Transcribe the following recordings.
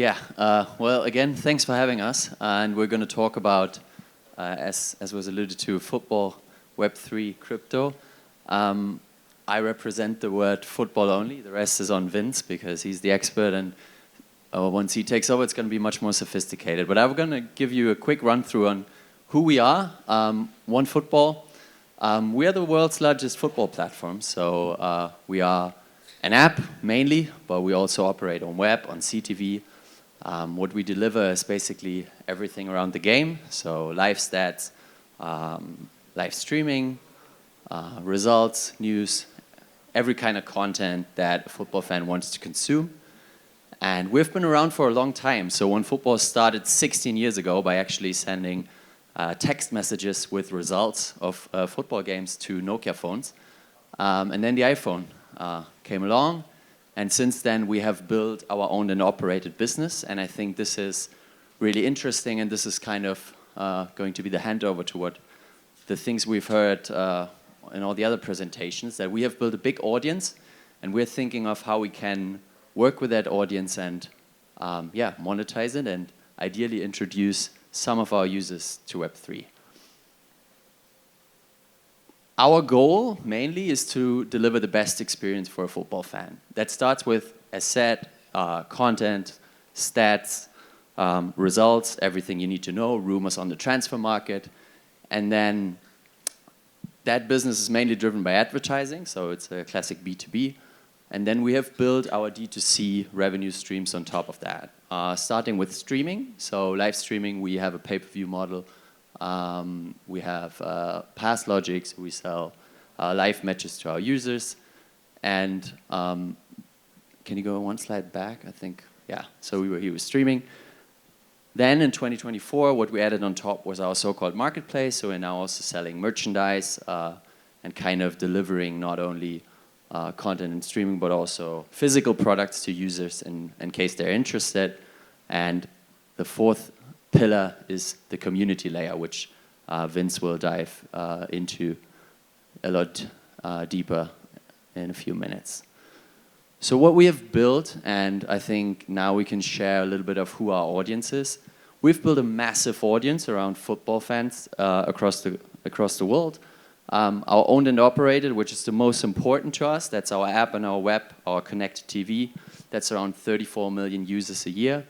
Well, again, thanks for having us. And we're going to talk about, as was alluded to, football, Web3, crypto. I represent the word football only. The rest is on Vince because he's the expert. And once he takes over, it's going to be much more sophisticated. But I'm going to give you a quick run through on who we are. OneFootball. We are the world's largest football platform. So we are an app mainly, but we also operate on web, on CTV. What we deliver is basically everything around the game. So live stats, live streaming, results, news, every kind of content that a football fan wants to consume. And we've been around for a long time. So OneFootball started 16 years ago by actually sending text messages with results of football games to Nokia phones. And then the iPhone came along. And since then, we have built our owned and operated business. And I think this is really interesting. And this is kind of going to be the handover to what the things we've heard in all the other presentations, that we have built a big audience. And we're thinking of how we can work with that audience and monetize it and ideally introduce some of our users to Web3. Our goal mainly is to deliver the best experience for a football fan. That starts with, as said, content, stats, results, everything you need to know, rumors on the transfer market. And then that business is mainly driven by advertising, so it's a classic B2B. And then we have built our D2C revenue streams on top of that. Starting with streaming, so live streaming, we have a pay-per-view model. We have pass logics, we sell live matches to our users. And can you go one slide back? I think, yeah, so we were here with streaming. Then in 2024, what we added on top was our so-called marketplace. So we're now also selling merchandise and kind of delivering not only content and streaming, but also physical products to users in case they're interested. And the fourth pillar is the community layer, which Vince will dive into a lot deeper in a few minutes. So what we have built, and I think now we can share a little bit of who our audience is. We've built a massive audience around football fans across the world. Our owned and operated, which is the most important to us, that's our app and our web, our connected TV. That's around 34 million users a year.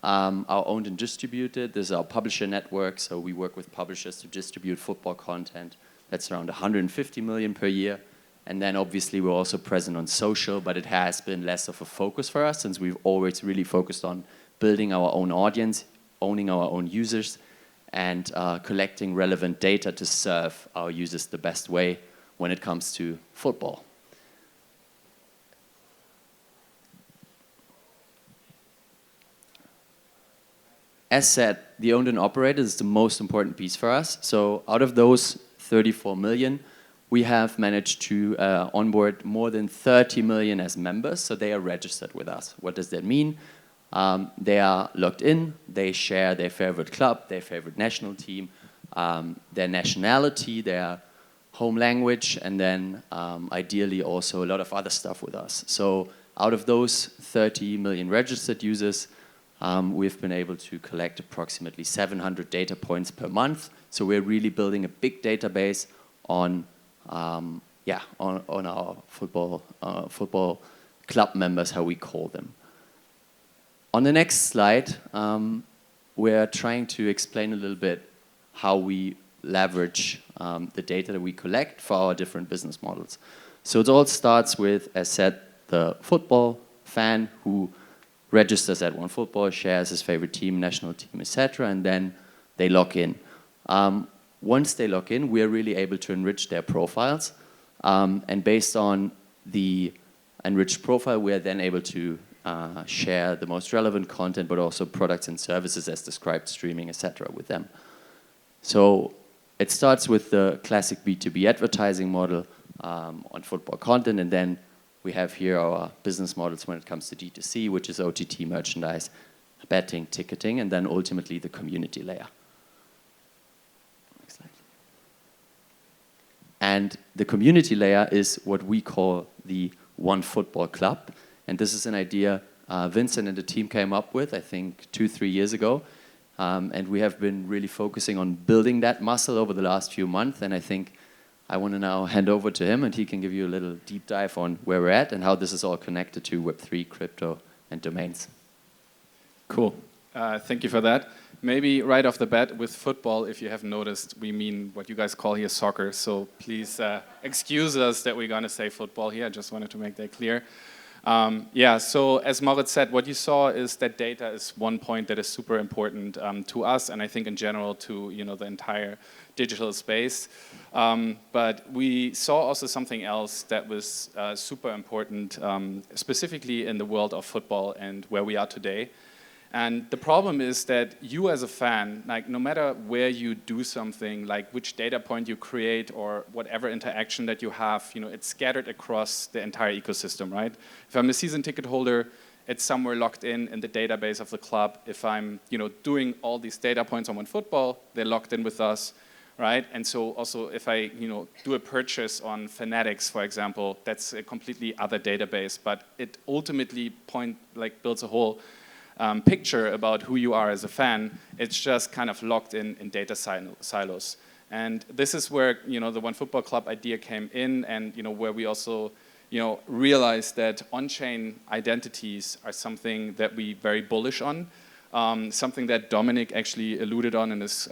Our owned and distributed, this is our publisher network, so we work with publishers to distribute football content. That's around 150 million per year. And then obviously we're also present on social, but it has been less of a focus for us since we've always really focused on building our own audience, owning our own users, and collecting relevant data to serve our users the best way when it comes to football. As said, the owned and operated is the most important piece for us. So out of those 34 million, we have managed to onboard more than 30 million as members, so they are registered with us. What does that mean? They are logged in, they share their favorite club, their favorite national team, their nationality, their home language, and then ideally also a lot of other stuff with us. So out of those 30 million registered users, we've been able to collect approximately 700 data points per month. So we're really building a big database on our football club members, how we call them. On the next slide, we're trying to explain a little bit how we leverage the data that we collect for our different business models. So it all starts with, as said, the football fan who registers at OneFootball, shares his favorite team, national team, etc., and then they log in. Once they log in, we're really able to enrich their profiles. And based on the enriched profile, we're then able to share the most relevant content, but also products and services as described, streaming, etc. with them. So it starts with the classic B2B advertising model on football content, and then we have here our business models when it comes to D2C, which is OTT, merchandise, betting, ticketing, and then ultimately the community layer. Next slide. And the community layer is what we call the OneFootball Club. And this is an idea Vincent and the team came up with, I think 2-3 years ago. And we have been really focusing on building that muscle over the last few months. And I think I want to now hand over to him, and he can give you a little deep dive on where we're at and how this is all connected to Web3, crypto, and domains. Cool. Thank you for that. Maybe right off the bat with football, if you have noticed, we mean what you guys call here soccer. So please excuse us that we're going to say football here. I just wanted to make that clear. Yeah, so as Maurits said, what you saw is that data is one point that is super important to us, and I think in general to the entire digital space. But we saw also something else that was super important, specifically in the world of football and where we are today. And the problem is that you as a fan, like no matter where you do something, like which data point you create or whatever interaction that you have, it's scattered across the entire ecosystem, right? If I'm a season ticket holder, it's somewhere locked in the database of the club. If I'm, doing all these data points on OneFootball, they're locked in with us, right? And so also if I, do a purchase on Fanatics, for example, that's a completely other database, but it ultimately builds a whole picture about who you are as a fan. It's just kind of locked in data silos. And this is where, the OneFootball Club idea came in, and, where we also, realized that on-chain identities are something that we very bullish on, something that Dominic actually alluded on in his,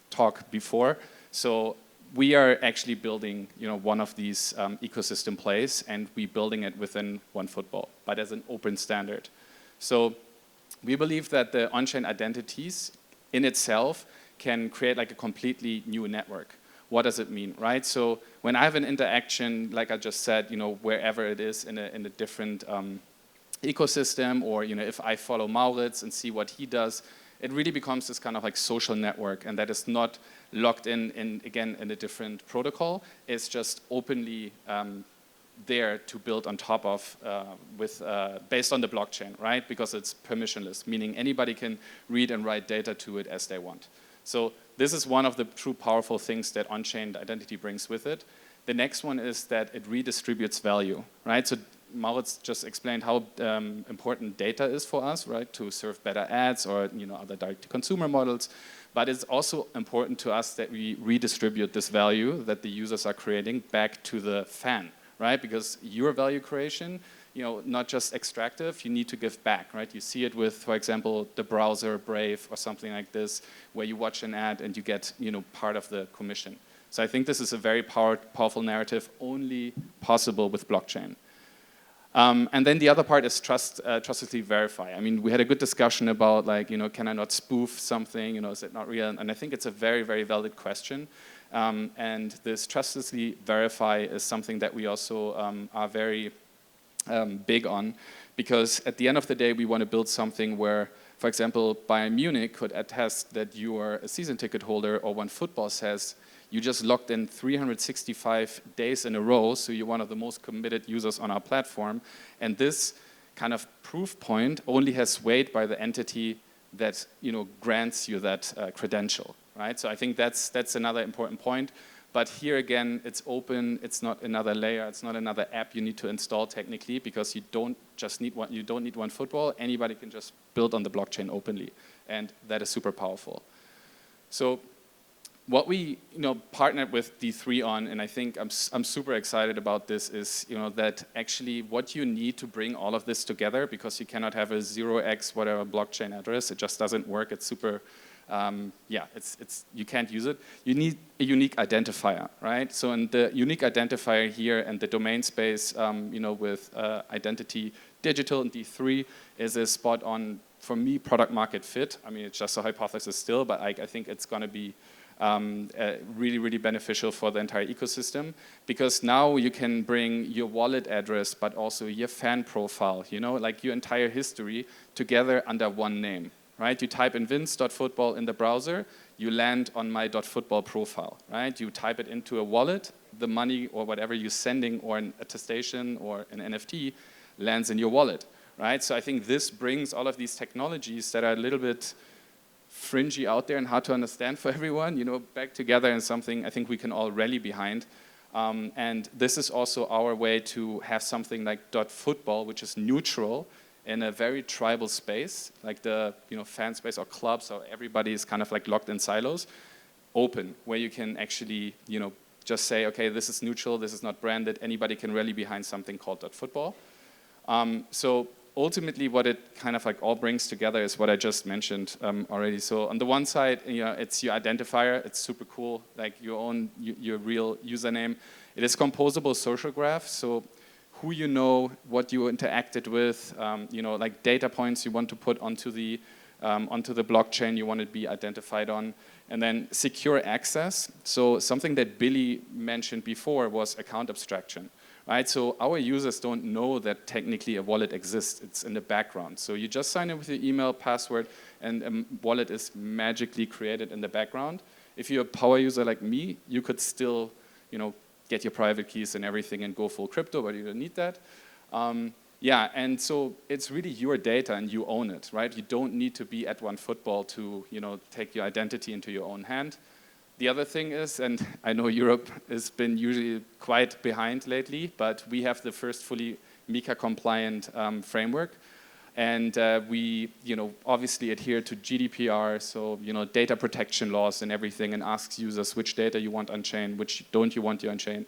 talk before. So we are actually building, one of these ecosystem plays, and we're building it within OneFootball, but as an open standard. So we believe that the on-chain identities in itself can create like a completely new network. What does it mean, right? So when I have an interaction, like I just said, wherever it is in a different ecosystem, or if I follow Maurits and see what he does, it really becomes this kind of like social network, and that is not locked in again in a different protocol. It's just openly there to build on top of based on the blockchain, right? Because it's permissionless, meaning anybody can read and write data to it as they want. So this is one of the true powerful things that on-chain identity brings with it. The next one is that it redistributes value, right? So Maurits just explained how important data is for us, right? To serve better ads or other direct-to-consumer models. But it's also important to us that we redistribute this value that the users are creating back to the fan, right? Because your value creation, not just extractive, you need to give back, right? You see it with, for example, the browser Brave or something like this, where you watch an ad and you get, part of the commission. So I think this is a very powerful narrative, only possible with blockchain. And then the other part is trustlessly verify. I mean, we had a good discussion about can I not spoof something? Is it not real? And I think it's a very, very valid question. And this trustlessly verify is something that we also are very big on, because at the end of the day, we want to build something where, for example, Bayern Munich could attest that you are a season ticket holder, or OneFootball says you just logged in 365 days in a row, so you're one of the most committed users on our platform. And this kind of proof point only has weight by the entity that grants you that credential. Right? So I think that's another important point. But here again, it's open. It's not another layer. It's not another app you need to install technically, because you don't need OneFootball. Anybody can just build on the blockchain openly, and that is super powerful. So what we partnered with D3 on, and I think I'm super excited about this, is that actually what you need to bring all of this together, because you cannot have a 0x whatever blockchain address. It just doesn't work. It's super. You can't use it. You need a unique identifier, right? So in the unique identifier here and the domain space, with identity digital and D3 is a spot on, for me, product market fit. I mean, it's just a hypothesis still, but I think it's going to be really, really beneficial for the entire ecosystem, because now you can bring your wallet address, but also your fan profile, like your entire history together under one name. Right? You type in vince.football in the browser, you land on my .football profile, right? You type it into a wallet, the money or whatever you're sending, or an attestation or an NFT, lands in your wallet, right? So I think this brings all of these technologies that are a little bit fringy out there and hard to understand for everyone, back together in something I think we can all rally behind. And this is also our way to have something like .football, which is neutral in a very tribal space, like the fan space or clubs, or everybody is kind of like locked in silos, open, where you can actually just say, okay, this is neutral, this is not branded, anybody can rally behind something called .football. So ultimately what it kind of like all brings together is what I just mentioned already. So on the one side, it's your identifier, it's super cool, like your real username. It is composable social graph, so who you know, what you interacted with, like data points you want to put onto the blockchain you want to be identified on. And then secure access. So something that Billy mentioned before was account abstraction, right? So our users don't know that technically a wallet exists. It's in the background. So you just sign in with your email, password, and a wallet is magically created in the background. If you're a power user like me, you could still, get your private keys and everything and go full crypto, but you don't need that. Yeah, and so it's really your data and you own it, right? You don't need to be at OneFootball to, take your identity into your own hand. The other thing is, and I know Europe has been usually quite behind lately, but we have the first fully MiCA compliant framework. And we, obviously adhere to GDPR, so, data protection laws and everything, and asks users which data you want on-chain, which don't you want on-chain,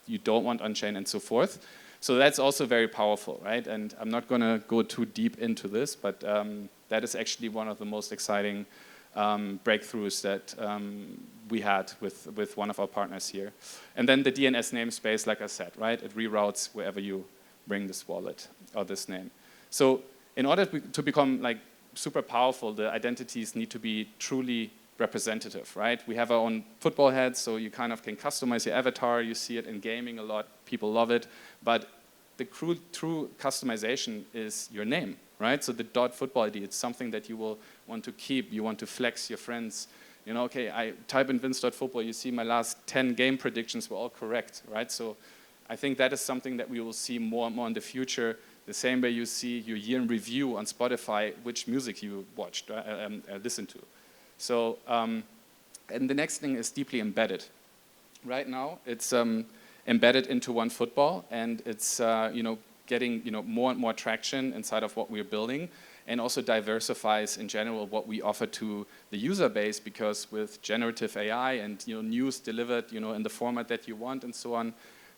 you don't want on-chain, and so forth. So that's also very powerful, right? And I'm not going to go too deep into this, but that is actually one of the most exciting breakthroughs that we had with one of our partners here. And then the DNS namespace, like I said, right? It reroutes wherever you bring this wallet or this name. So in order to become like super powerful, the identities need to be truly representative, right? We have our own football heads, so you kind of can customize your avatar. You see it in gaming a lot. People love it. But the true customization is your name, right? So the .football ID, it's something that you will want to keep. You want to flex your friends. Okay, I type in Vince.football. You see my last 10 game predictions were all correct, right? So I think that is something that we will see more and more in the future. The same way you see your year in review on Spotify, which music you watched, listened to. So, and the next thing is deeply embedded. Right now, it's embedded into OneFootball, and it's getting more and more traction inside of what we're building, and also diversifies in general what we offer to the user base, because with generative AI and news delivered in the format that you want and so on,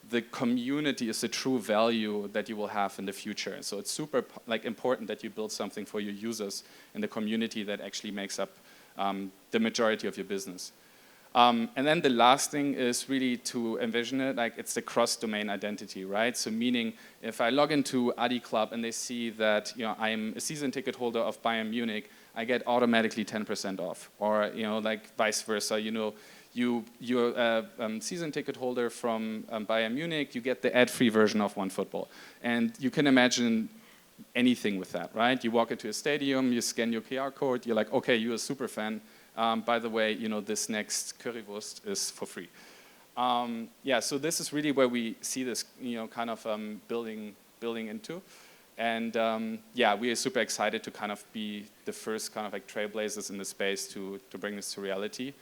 the community is the true value that you will have in the future. So it's super important that you build something for your users in the community that actually makes up the majority of your business. And then the last thing is really to envision it like it's the cross-domain identity, right? So meaning if I log into Adi Club and they see that I'm a season ticket holder of Bayern Munich, I get automatically 10% off. Or like vice versa, you're a season ticket holder from Bayern Munich, you get the ad-free version of OneFootball. And you can imagine anything with that, right? You walk into a stadium, you scan your QR code, you're like, okay, you're a super fan. By the way, this next currywurst is for free. Yeah, so this is really where we see this, kind of building into. And yeah, we are super excited to kind of be the first kind of like trailblazers in the space to bring this to reality.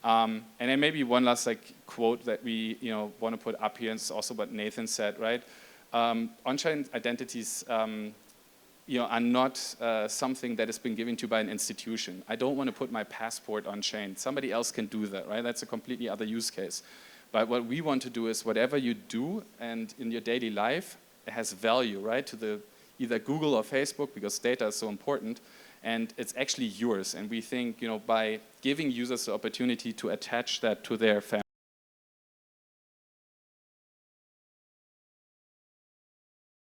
And then maybe one last quote that we want to put up here, and it's also what Nathan said, right? On-chain identities are not something that has been given to you by an institution. I don't want to put my passport on chain. Somebody else can do that, right? That's a completely other use case. But what we want to do is whatever you do and in your daily life, it has value, right? To the either Google or Facebook, because data is so important, and it's actually yours. And we think, by giving users the opportunity to attach that to their family,